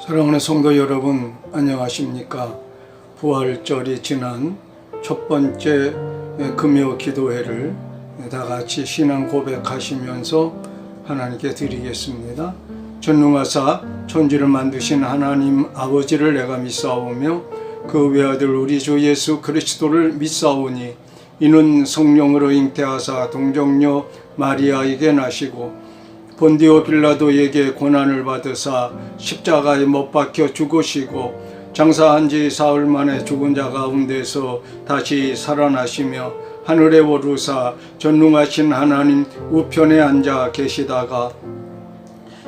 사랑하는 성도 여러분, 안녕하십니까? 부활절이 지난 첫 번째 금요 기도회를 다 같이 신앙 고백하시면서 하나님께 드리겠습니다. 전능하사 천지를 만드신 하나님 아버지를 내가 믿사오며 그 외아들 우리 주 예수 그리스도를 믿사오니 이는 성령으로 잉태하사 동정녀 마리아에게 나시고 본디오 빌라도에게 고난을 받으사 십자가에 못 박혀 죽으시고 장사한 지 사흘 만에 죽은 자 가운데서 다시 살아나시며 하늘에 오르사 전능하신 하나님 우편에 앉아 계시다가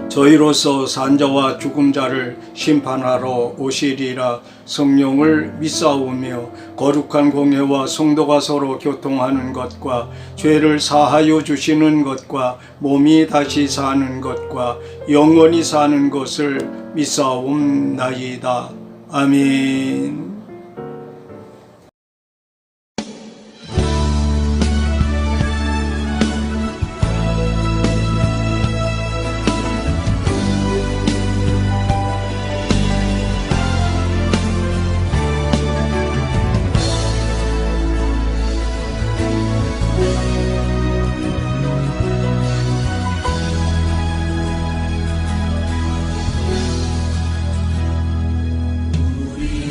저희로서 산자와 죽은 자를 심판하러 오시리라. 성령을 믿사오며 거룩한 공회와 성도가 서로 교통하는 것과 죄를 사하여 주시는 것과 몸이 다시 사는 것과 영원히 사는 것을 믿사옵나이다. 아멘. 우리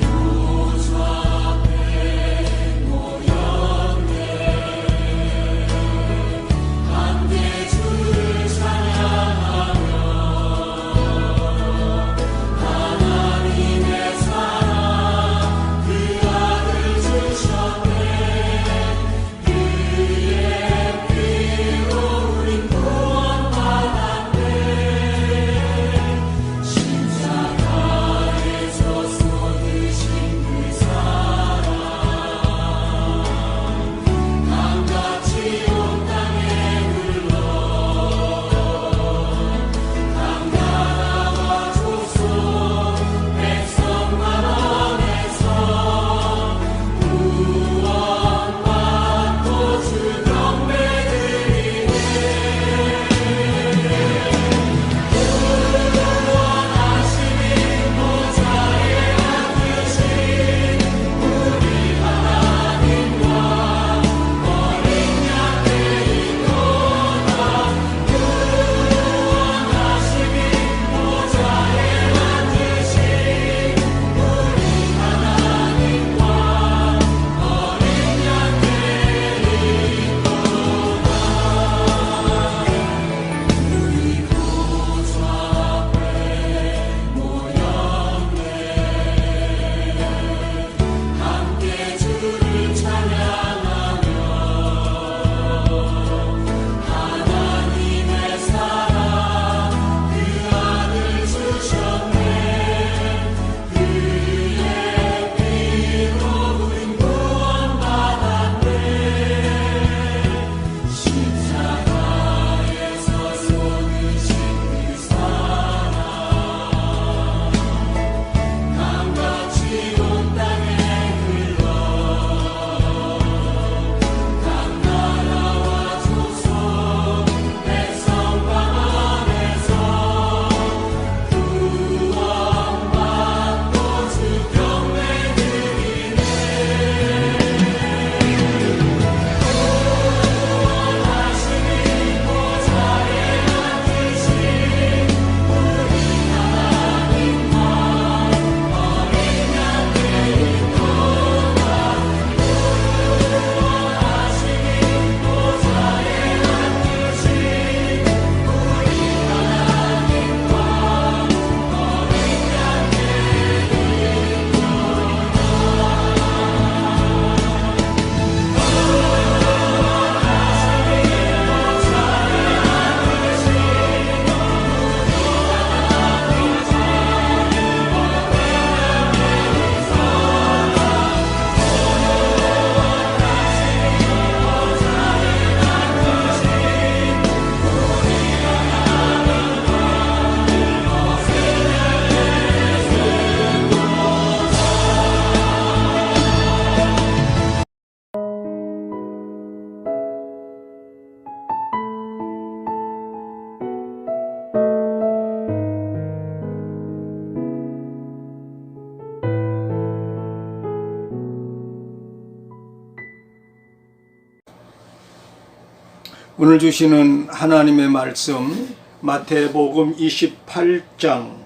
오늘 주시는 하나님의 말씀 마태복음 28장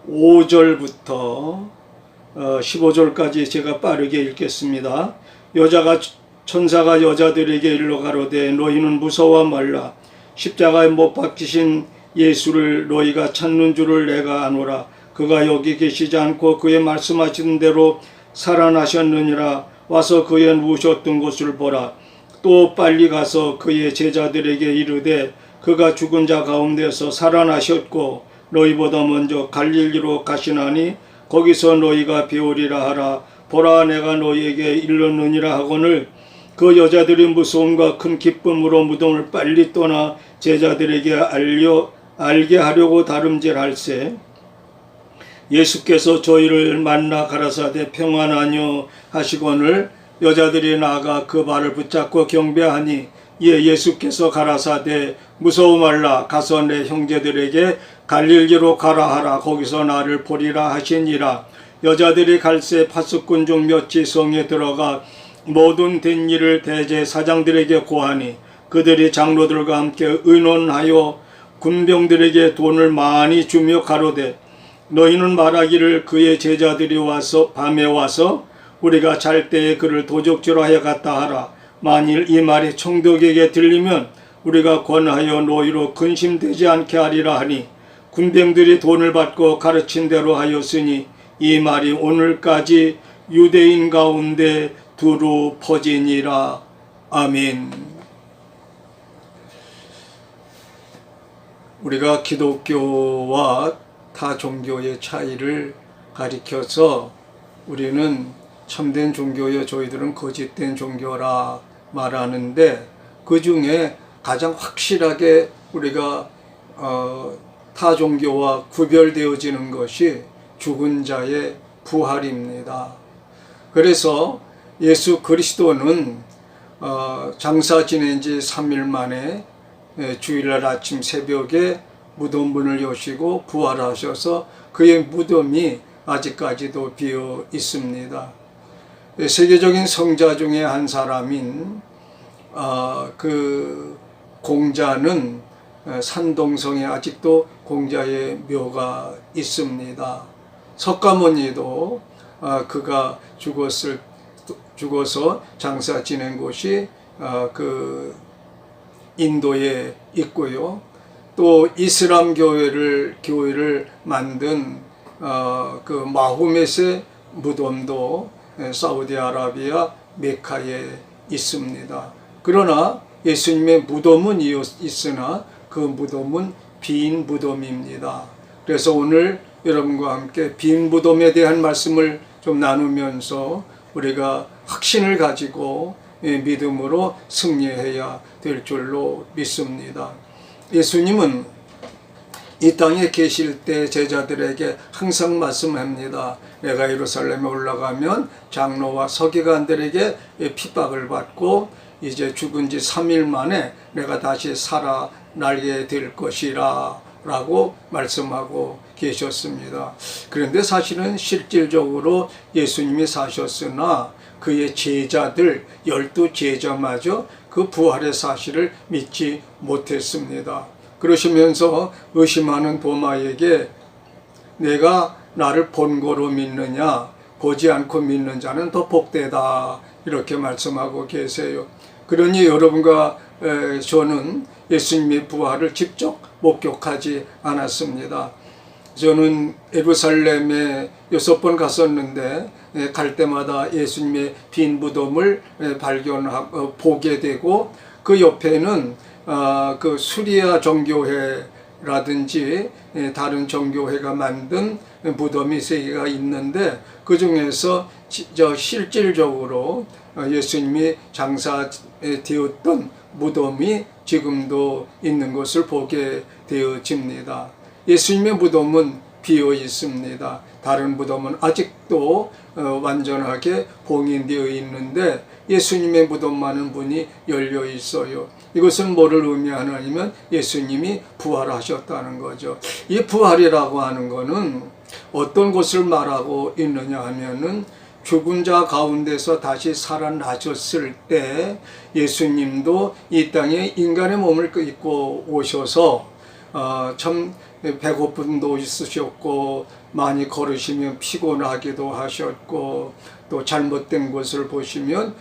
5절부터 15절까지 제가 빠르게 읽겠습니다. 천사가 여자들에게 일러 가로되 너희는 무서워 말라. 십자가에 못 박히신 예수를 너희가 찾는 줄을 내가 아노라. 그가 여기 계시지 않고 그의 말씀하신 대로 살아나셨느니라. 와서 그의 누우셨던 곳을 보라. 또 빨리 가서 그의 제자들에게 이르되 그가 죽은 자 가운데서 살아나셨고 너희보다 먼저 갈릴리로 가시나니 거기서 너희가 배우리라 하라. 보라, 내가 너희에게 일렀느니라 하거늘 그 여자들이 무서움과 큰 기쁨으로 무덤을 빨리 떠나 제자들에게 알게 하려고 다름질할세. 예수께서 저희를 만나 가라사대 평안하뇨 하시거늘 여자들이 나아가 그 발을 붙잡고 경배하니 예수께서 가라사대 무서워 말라. 가서 내 형제들에게 갈릴리로 가라 하라. 거기서 나를 보리라 하시니라. 여자들이 갈새 파수꾼 중 몇이 성에 들어가 모든 된 일을 대제사장들에게 고하니 그들이 장로들과 함께 의논하여 군병들에게 돈을 많이 주며 가로되 너희는 말하기를 그의 제자들이 밤에 와서 우리가 잘 때에 그를 도적질하여 갔다 하라. 만일 이 말이 총독에게 들리면 우리가 권하여 너희로 근심되지 않게 하리라 하니 군병들이 돈을 받고 가르친 대로 하였으니 이 말이 오늘까지 유대인 가운데 두루 퍼지니라. 아멘. 우리가 기독교와 타 종교의 차이를 가리켜서 우리는 참된 종교여 저희들은 거짓된 종교라 말하는데, 그 중에 가장 확실하게 우리가 타 종교와 구별되어지는 것이 죽은 자의 부활입니다. 그래서 예수 그리스도는 장사 지낸 지 3일 만에 주일날 아침 새벽에 무덤 문을 여시고 부활하셔서 그의 무덤이 아직까지도 비어 있습니다. 세계적인 성자 중에 한 사람인 그 공자는 산동성에 아직도 공자의 묘가 있습니다. 석가모니도 그가 죽어서 장사 지낸 곳이 그 인도에 있고요. 또 이슬람 교회를 만든 그 마호멧의 무덤도 사우디아라비아 메카에 있습니다. 그러나 예수님의 무덤은 있으나 그 무덤은 빈 무덤입니다. 그래서 오늘 여러분과 함께 빈 무덤에 대한 말씀을 좀 나누면서 우리가 확신을 가지고 믿음으로 승리해야 될 줄로 믿습니다. 예수님은 이 땅에 계실 때 제자들에게 항상 말씀합니다. 내가 예루살렘에 올라가면 장로와 서기관들에게 핍박을 받고 이제 죽은 지 3일 만에 내가 다시 살아나게 될 것이라 라고 말씀하고 계셨습니다. 그런데 사실은 실질적으로 예수님이 사셨으나 그의 제자들 12제자마저 그 부활의 사실을 믿지 못했습니다. 그러시면서 의심하는 도마에게 내가 나를 본 거로 믿느냐 보지 않고 믿는 자는 더 복되다 이렇게 말씀하고 계세요. 그러니 여러분과 저는 예수님의 부활을 직접 목격하지 않았습니다. 저는 예루살렘에 6번 갔었는데 갈 때마다 예수님의 빈 무덤을 보게 되고 그 옆에는 그 수리아 정교회라든지 다른 정교회가 만든 무덤이 3개가 있는데 그 중에서 실질적으로 예수님이 장사되었던 무덤이 지금도 있는 것을 보게 되어집니다. 예수님의 무덤은 비어 있습니다. 다른 무덤은 아직도 완전하게 봉인되어 있는데 예수님의 무덤만은 문이 열려 있어요. 이것은 뭐를 의미하냐면 예수님이 부활하셨다는 거죠. 이 부활이라고 하는 것은 어떤 것을 말하고 있느냐 하면은 죽은 자 가운데서 다시 살아나셨을 때 예수님도 이 땅에 인간의 몸을 입고 오셔서 참 배고픔도 있으셨고 많이 걸으시면 피곤하기도 하셨고 또 잘못된 것을 보시면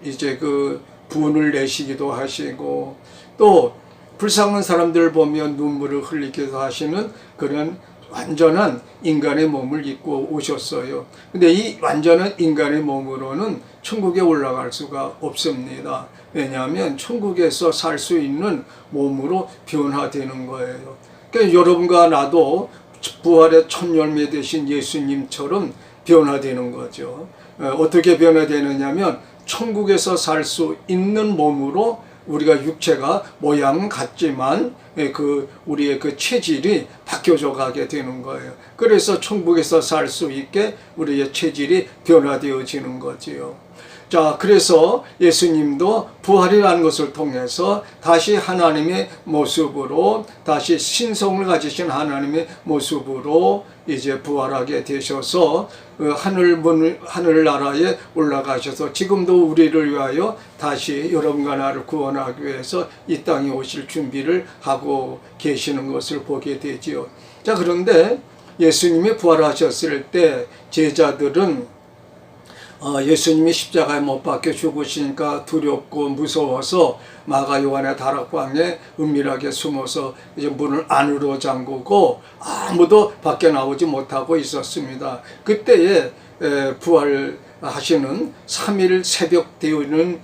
이제 그 분을 내시기도 하시고 또 불쌍한 사람들을 보면 눈물을 흘리기도 하시는 그런 완전한 인간의 몸을 입고 오셨어요. 근데 이 완전한 인간의 몸으로는 천국에 올라갈 수가 없습니다. 왜냐하면 천국에서 살 수 있는 몸으로 변화되는 거예요. 그러니까 여러분과 나도 부활의 첫 열매 되신 예수님처럼 변화되는 거죠. 어떻게 변화되느냐면 천국에서 살 수 있는 몸으로 우리가 육체가 모양은 같지만 우리의 그 체질이 바뀌어져 가게 되는 거예요. 그래서 천국에서 살 수 있게 우리의 체질이 변화되어지는 거지요. 자, 그래서 예수님도 부활이라는 것을 통해서 다시 하나님의 모습으로, 다시 신성을 가지신 하나님의 모습으로 이제 부활하게 되셔서 하늘나라에 올라가셔서 지금도 우리를 위하여 다시 여러분과 나를 구원하기 위해서 이 땅에 오실 준비를 하고 계시는 것을 보게 되지요. 자, 그런데 예수님이 부활하셨을 때 제자들은 예수님이 십자가에 못 박혀 죽으시니까 두렵고 무서워서 마가 요한의 다락방에 은밀하게 숨어서 이제 문을 안으로 잠그고 아무도 밖에 나오지 못하고 있었습니다. 그때에 부활하시는 3일 새벽 되는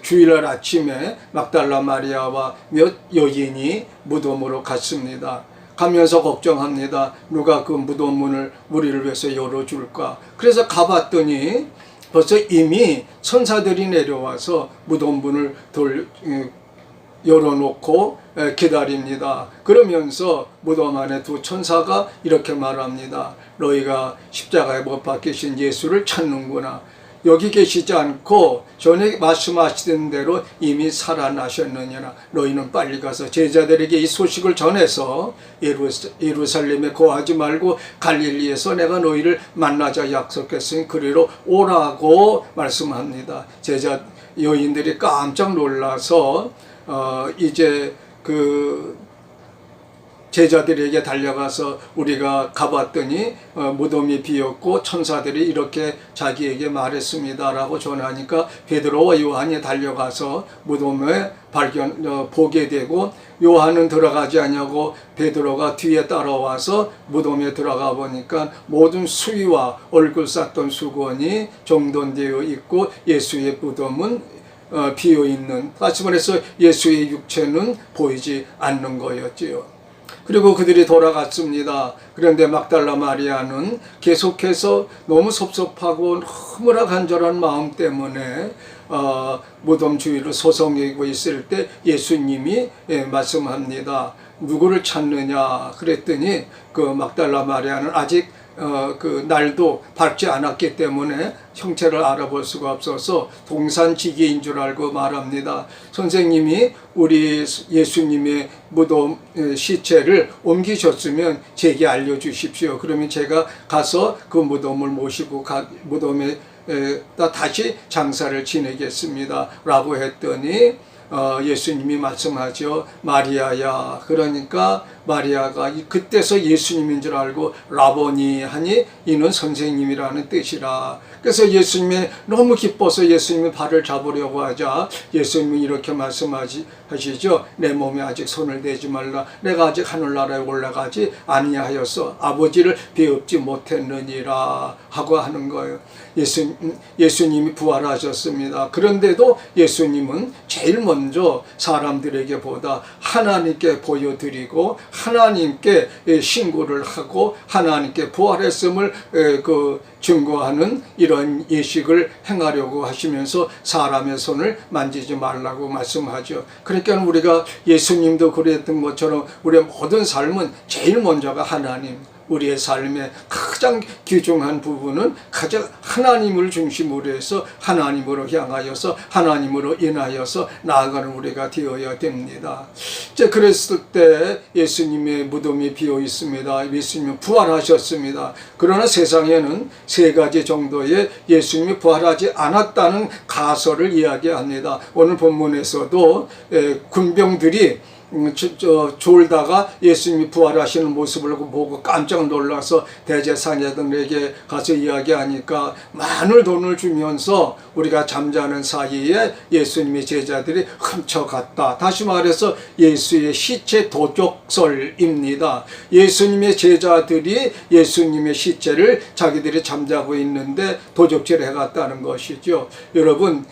주일날 아침에 막달라 마리아와 몇 여인이 무덤으로 갔습니다. 가면서 걱정합니다. 누가 그 무덤 문을 우리를 위해서 열어줄까? 그래서 가봤더니 벌써 이미 천사들이 내려와서 무덤 문을 열어놓고 기다립니다. 그러면서 무덤 안에 두 천사가 이렇게 말합니다. 너희가 십자가에 못 박히신 예수를 찾는구나. 여기 계시지 않고 전에 말씀하시던 대로 이미 살아나셨느니라. 너희는 빨리 가서 제자들에게 이 소식을 전해서 예루살렘에 거하지 말고 갈릴리에서 내가 너희를 만나자 약속했으니 그리로 오라고 말씀합니다. 제자 여인들이 깜짝 놀라서 이제 제자들에게 달려가서 우리가 가봤더니 무덤이 비었고 천사들이 이렇게 자기에게 말했습니다라고 전하니까 베드로와 요한이 달려가서 무덤에 보게 되고 요한은 들어가지 않냐고 베드로가 뒤에 따라와서 무덤에 들어가 보니까 모든 수위와 얼굴 쌌던 수건이 정돈되어 있고 예수의 무덤은 비어있는, 다시 말해서 예수의 육체는 보이지 않는 거였지요. 그리고 그들이 돌아갔습니다. 그런데 막달라 마리아는 계속해서 너무 섭섭하고 너무나 간절한 마음 때문에 무덤 주위를 소송이고 있을 때 예수님이 말씀합니다. 누구를 찾느냐 그랬더니 그 막달라 마리아는 아직 그 날도 밝지 않았기 때문에 형체를 알아볼 수가 없어서 동산지기인 줄 알고 말합니다. 선생님이 우리 예수님의 무덤 시체를 옮기셨으면 제게 알려주십시오. 그러면 제가 가서 그 무덤을 모시고 무덤에 다시 장사를 지내겠습니다 라고 했더니 예수님이 말씀하죠. 마리아야. 그러니까 마리아가 그때서 예수님인 줄 알고 라보니 하니 이는 선생님이라는 뜻이라. 그래서 예수님이 너무 기뻐서 예수님이 발을 잡으려고 하자 예수님이 이렇게 말씀하시죠. 내 몸에 아직 손을 대지 말라. 내가 아직 하늘나라에 올라가지 아니하여서 아버지를 배웁지 못했느니라 하고 하는 거예요. 예수님이 부활하셨습니다. 그런데도 예수님은 제일 먼저 사람들에게 보다 하나님께 보여드리고 하나님께 신고를 하고 하나님께 부활했음을 증거하는 이런 예식을 행하려고 하시면서 사람의 손을 만지지 말라고 말씀하죠. 그러니까 우리가 예수님도 그랬던 것처럼 우리의 모든 삶은 제일 먼저가 하나님, 우리의 삶의 가장 귀중한 부분은 가장 하나님을 중심으로 해서 하나님으로 향하여서 하나님으로 인하여서 나아가는 우리가 되어야 됩니다. 이제 그랬을 때 예수님의 무덤이 비어 있습니다. 예수님은 부활하셨습니다. 그러나 세상에는 세 가지 정도의 예수님이 부활하지 않았다는 가설을 이야기합니다. 오늘 본문에서도 군병들이 졸다가 예수님이 부활하시는 모습을 보고 깜짝 놀라서 대제사장들에게 가서 이야기하니까 많은 돈을 주면서 우리가 잠자는 사이에 예수님의 제자들이 훔쳐갔다. 다시 말해서 예수의 시체 도적설입니다. 예수님의 제자들이 예수님의 시체를 자기들이 잠자고 있는데 도적질 해갔다는 것이죠. 여러분,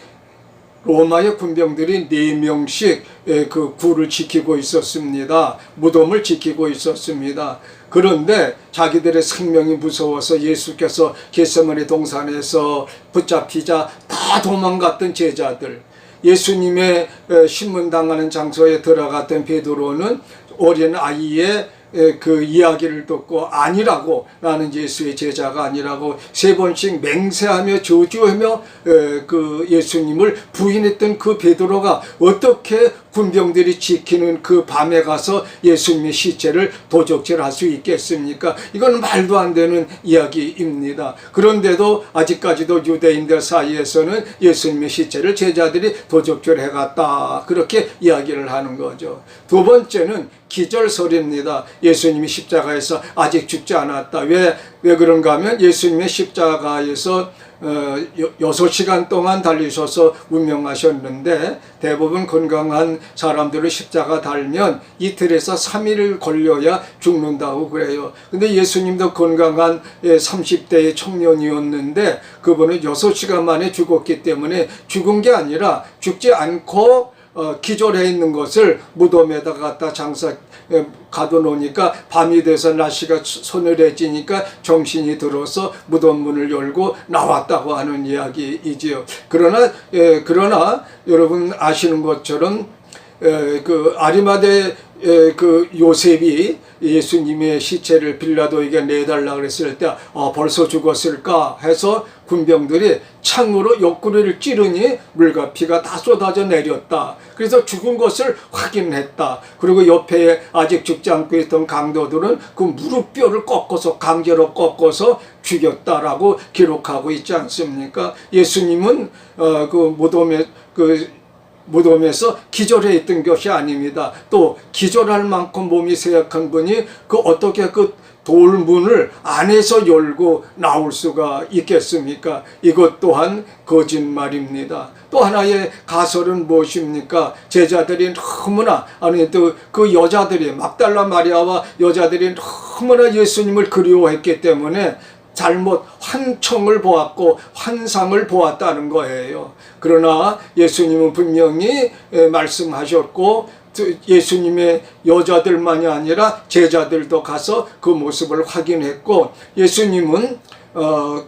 로마의 군병들이 4명씩 그 굴을 지키고 있었습니다. 무덤을 지키고 있었습니다. 그런데 자기들의 생명이 무서워서 예수께서 겟세마네 동산에서 붙잡히자 다 도망갔던 제자들, 예수님의 신문당하는 장소에 들어갔던 베드로는 어린 아이의 그 이야기를 듣고 아니라고, 나는 예수의 제자가 아니라고 3번씩 맹세하며 저주하며 그 예수님을 부인했던 그 베드로가 어떻게 군병들이 지키는 그 밤에 가서 예수님의 시체를 도적질할 수 있겠습니까? 이건 말도 안 되는 이야기입니다. 그런데도 아직까지도 유대인들 사이에서는 예수님의 시체를 제자들이 도적질해갔다, 그렇게 이야기를 하는 거죠. 두 번째는 기절설입니다. 예수님이 십자가에서 아직 죽지 않았다. 왜 그런가 하면 예수님의 십자가에서 6시간 동안 달리셔서 운명하셨는데, 대부분 건강한 사람들은 십자가 달면 이틀에서 3일 걸려야 죽는다고 그래요. 근데 예수님도 건강한 30대의 청년이었는데 그분은 6시간 만에 죽었기 때문에 죽은 게 아니라 죽지 않고 기절해 있는 것을 무덤에다 갖다 가둬놓으니까 밤이 돼서 날씨가 서늘해지니까 정신이 들어서 무덤 문을 열고 나왔다고 하는 이야기이지요. 그러나 여러분 아시는 것처럼 그 아리마대 그 요셉이 예수님의 시체를 빌라도에게 내달라 그랬을 때 벌써 죽었을까 해서 군병들이 창으로 옆구리를 찌르니 물과 피가 다 쏟아져 내렸다. 그래서 죽은 것을 확인했다. 그리고 옆에 아직 죽지 않고 있던 강도들은 그 무릎뼈를 강제로 꺾어서 죽였다라고 기록하고 있지 않습니까? 예수님은 무덤에서 기절해 있던 것이 아닙니다. 또 기절할 만큼 몸이 쇠약한 분이 어떻게 돌문을 안에서 열고 나올 수가 있겠습니까? 이것 또한 거짓말입니다. 또 하나의 가설은 무엇입니까? 제자들이 너무나, 그 여자들이, 막달라 마리아와 여자들이 너무나 예수님을 그리워했기 때문에 잘못 환청을 보았고 환상을 보았다는 거예요. 그러나 예수님은 분명히 말씀하셨고, 예수님의 여자들만이 아니라 제자들도 가서 그 모습을 확인했고, 예수님은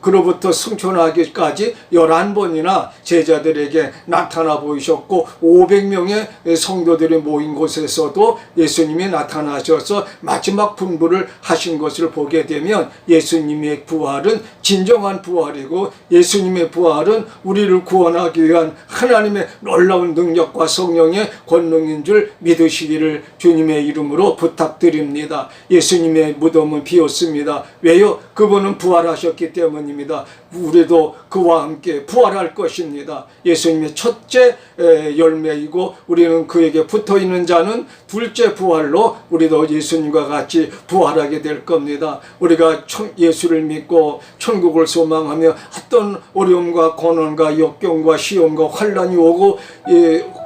그로부터 승천하기까지 11번이나 제자들에게 나타나 보이셨고, 500명의 성도들이 모인 곳에서도 예수님이 나타나셔서 마지막 분부를 하신 것을 보게 되면 예수님의 부활은 진정한 부활이고, 예수님의 부활은 우리를 구원하기 위한 하나님의 놀라운 능력과 성령의 권능인 줄 믿으시기를 주님의 이름으로 부탁드립니다. 예수님의 무덤은 비었습니다. 왜요? 그분은 부활하셨기 때문입니다. 우리도 그와 함께 부활할 것입니다. 예수님의 첫째 열매이고, 우리는 그에게 붙어있는 자는 둘째 부활로 우리도 예수님과 같이 부활하게 될 겁니다. 우리가 예수를 믿고 천국을 소망하며 어떤 어려움과 고난과 역경과 시험과 환난이 오고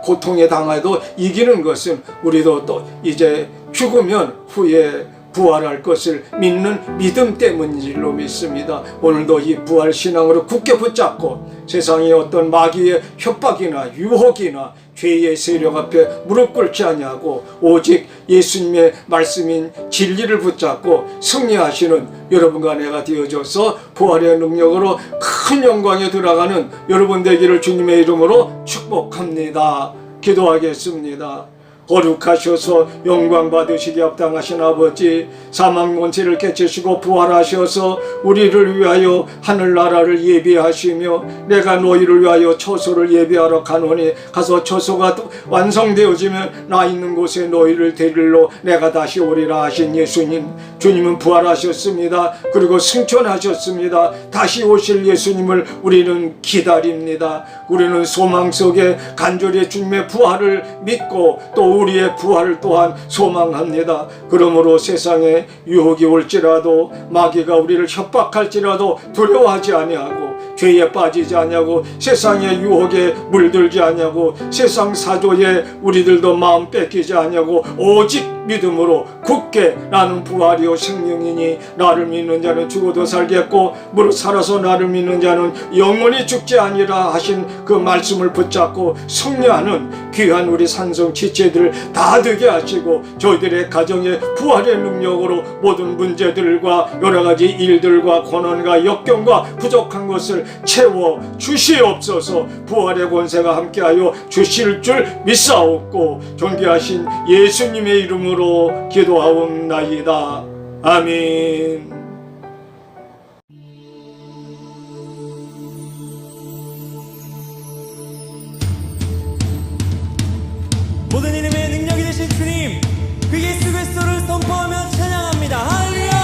고통에 당해도 이기는 것은 우리도 또 이제 죽으면 후에 부활할 것을 믿는 믿음 때문인 줄로 믿습니다. 오늘도 이 부활신앙으로 굳게 붙잡고 세상의 어떤 마귀의 협박이나 유혹이나 죄의 세력 앞에 무릎 꿇지 아니하고 오직 예수님의 말씀인 진리를 붙잡고 승리하시는 여러분과 내가 되어져서 부활의 능력으로 큰 영광에 들어가는 여러분 되기를 주님의 이름으로 축복합니다. 기도하겠습니다. 거룩하셔서 영광 받으시기 합당하신 아버지, 사망 권세를 깨치시고 부활하셔서 우리를 위하여 하늘나라를 예비하시며 내가 너희를 위하여 처소를 예비하러 가노니 가서 처소가 완성되어지면 나 있는 곳에 너희를 데리러 내가 다시 오리라 하신 예수님, 주님은 부활하셨습니다. 그리고 승천하셨습니다. 다시 오실 예수님을 우리는 기다립니다. 우리는 소망 속에 간절히 주님의 부활을 믿고 또 우리의 부활을 또한 소망합니다. 그러므로 세상에 유혹이 올지라도 마귀가 우리를 협박할지라도 두려워하지 아니하고 죄에 빠지지 아니하고 세상의 유혹에 물들지 아니하고 세상 사조에 우리들도 마음 뺏기지 아니하고 오직 믿음으로 굳게 나는 부활이요 생명이니 나를 믿는 자는 죽어도 살겠고 무릇 살아서 나를 믿는 자는 영원히 죽지 아니라 하신 그 말씀을 붙잡고 승리하는 귀한 우리 산성 지체들 다 되게 하시고 저희들의 가정의 부활의 능력으로 모든 문제들과 여러가지 일들과 고난과 역경과 부족한 것을 채워 주시옵소서. 부활의 권세가 함께하여 주실 줄 믿사옵고 존귀하신 예수님의 이름으로 기도하옵나이다. 아멘. 모든 이름의 능력이 되신 주님, 그 예수 그리스도를 선포하며 찬양합니다. 할렐루야!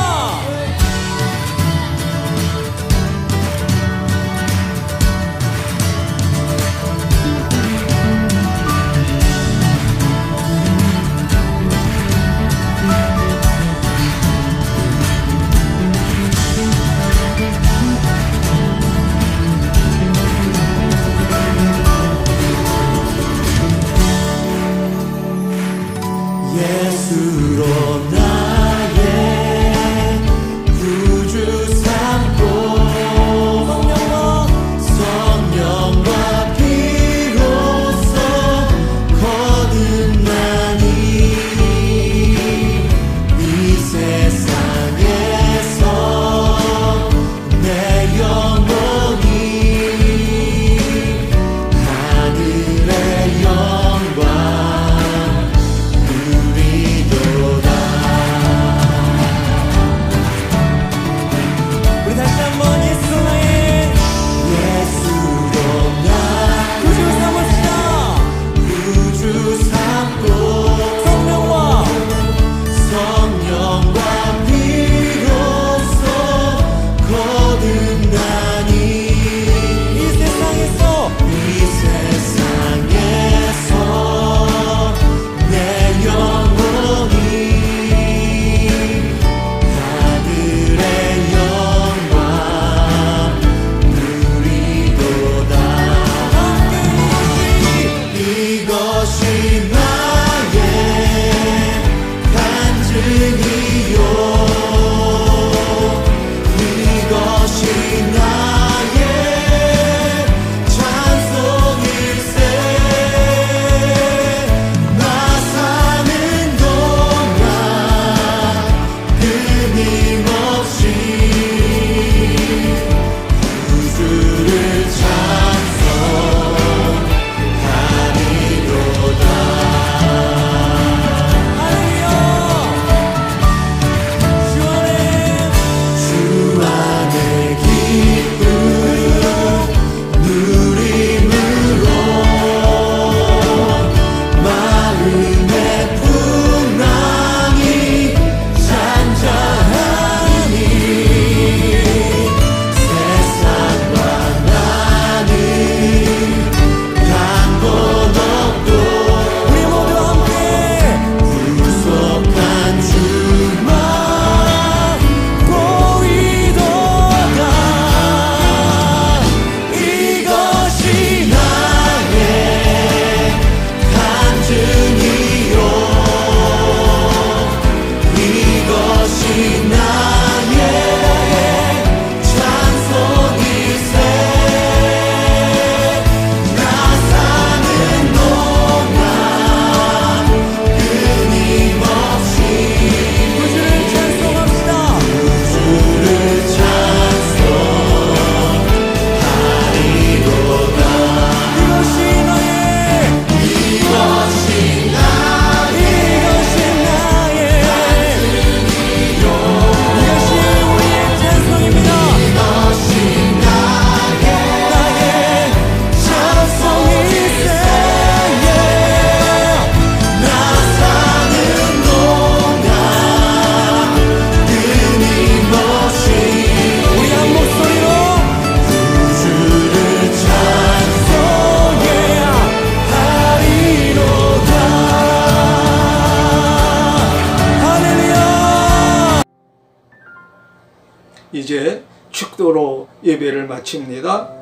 이제 축도로 예배를 마칩니다.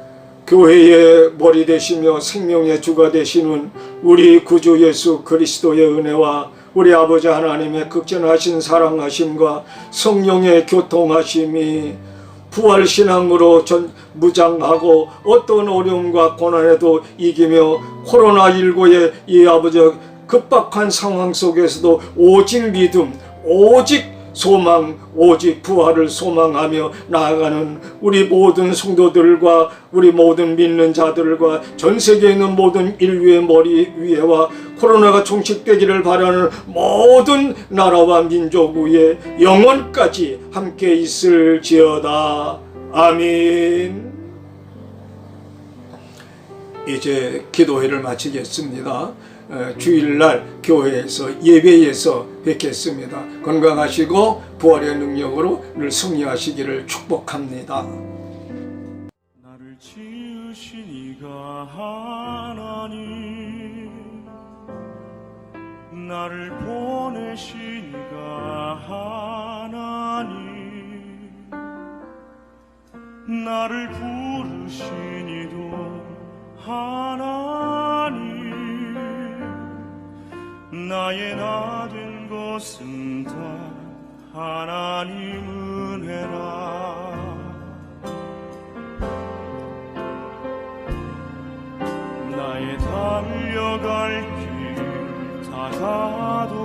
교회의 머리 되시며 생명의 주가 되시는 우리 구주 예수 그리스도의 은혜와 우리 아버지 하나님의 극진하신 사랑하심과 성령의 교통하심이 부활신앙으로 무장하고 어떤 어려움과 고난에도 이기며 코로나19의 이 아버지 급박한 상황 속에서도 오직 믿음, 오직 소망, 오직 부활을 소망하며 나아가는 우리 모든 성도들과 우리 모든 믿는 자들과 전 세계에 있는 모든 인류의 머리 위에와 코로나가 종식되기를 바라는 모든 나라와 민족 위에 영원까지 함께 있을지어다. 아멘. 이제 기도회를 마치겠습니다. 주일날 교회에서 예배에서 뵙겠습니다. 건강하시고 부활의 능력으로 늘 승리하시기를 축복합니다. 나를 지으신 이가 하나님, 나를 보내신 이가 하나님, 나를 부르신 이도 하나님, 나의 나 된 것은 다 하나님 은혜라. 나의 달려갈 길 다가도록,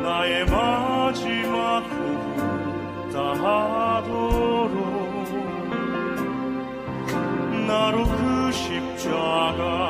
나의 마지막 호흡 다하도록, 나로 그 십자가